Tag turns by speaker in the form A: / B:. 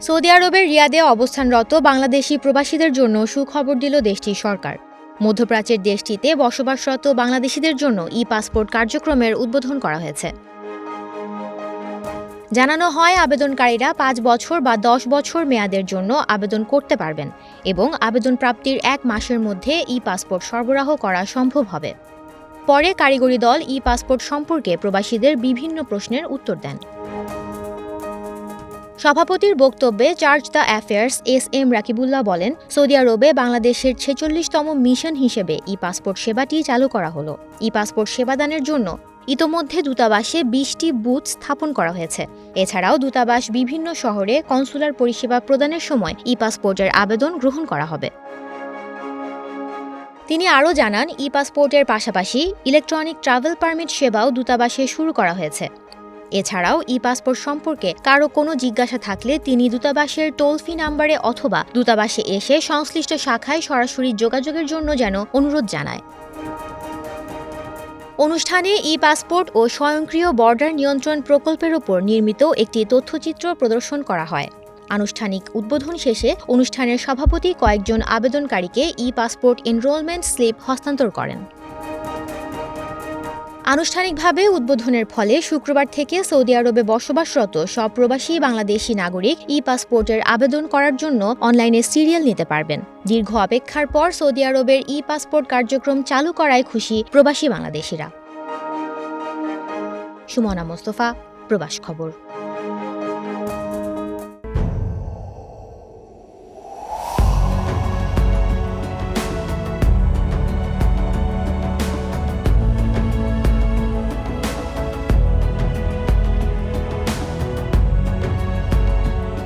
A: Saudi আরবের রিয়াদে অবস্থানরত বাংলাদেশি প্রবাসীদের জন্য সুখবর দিল দেশটির সরকার। মধ্যপ্রাচ্যের দেশটিতে বসবাসরত বাংলাদেশিদের জন্য ই-পাসপোর্ট কার্যক্রমের উদ্বোধন করা হয়েছে। জানানো হয়, আবেদনকারীরা ৫ বছর বা ১০ বছর মেয়াদের জন্য আবেদন করতে পারবেন এবং আবেদন প্রাপ্তির ১ মাসের মধ্যে ই-পাসপোর্ট সরবরাহ করা সম্ভব হবে। পরে কারিগরি দল ই-পাসপোর্ট সম্পর্কে প্রবাসীদের বিভিন্ন প্রশ্নের উত্তর দেন। সভাপতির বক্তব্যে charge the affairs SM. Rakibullah বলেন, সৌদি আরবে বাংলাদেশের ৪৬তম মিশন হিসেবে ই-পাসপোর্ট সেবাটি চালু করা হলো। ই-পাসপোর্ট সেবাদানের জন্য ইতোমধ্যে দূতাবাসে ২০টি বুথ স্থাপন করা হয়েছে। এছাড়াও দূতাবাস বিভিন্ন শহরে কনসুলার পরিষেবা প্রদানের সময় ই-পাসপোর্টের আবেদন গ্রহণ করা হবে। তিনি আরও জানান, ই-পাসপোর্টের পাশাপাশি ইলেকট্রনিক ট্রাভেল পারমিট সেবাও দূতাবাসে শুরু করা হয়েছে। এছাড়াও ই-পাসপোর্ট সম্পর্কে কারো কোনো জিজ্ঞাসা থাকলে তিনি দূতাবাসের টোল ফ্রি নাম্বারে অথবা দূতাবাসে এসে সংশ্লিষ্ট শাখায় সরাসরি যোগাযোগের জন্য যেন অনুরোধ জানায়। অনুষ্ঠানে ই-পাসপোর্ট ও স্বয়ংক্রিয় বর্ডার নিয়ন্ত্রণ প্রকল্পের উপর নির্মিত একটি তথ্যচিত্র প্রদর্শন করা হয়। আনুষ্ঠানিক উদ্বোধন শেষে অনুষ্ঠানের সভাপতি কয়েকজন আবেদনকারীকে ই-পাসপোর্ট এনরোলমেন্ট স্লিপ হস্তান্তর করেন। আনুষ্ঠানিকভাবে উদ্বোধনের ফলে শুক্রবার থেকে সৌদি আরবে বসবাসরত সব প্রবাসী বাংলাদেশি নাগরিক ই-পাসপোর্টের আবেদন করার জন্য অনলাইনে সিরিয়াল নিতে পারবেন। দীর্ঘ অপেক্ষার পর সৌদি আরবের ই-পাসপোর্ট কার্যক্রম চালু করায় খুশি প্রবাসী বাংলাদেশিরা। সুমনা মোস্তফা, প্রবাস খবর।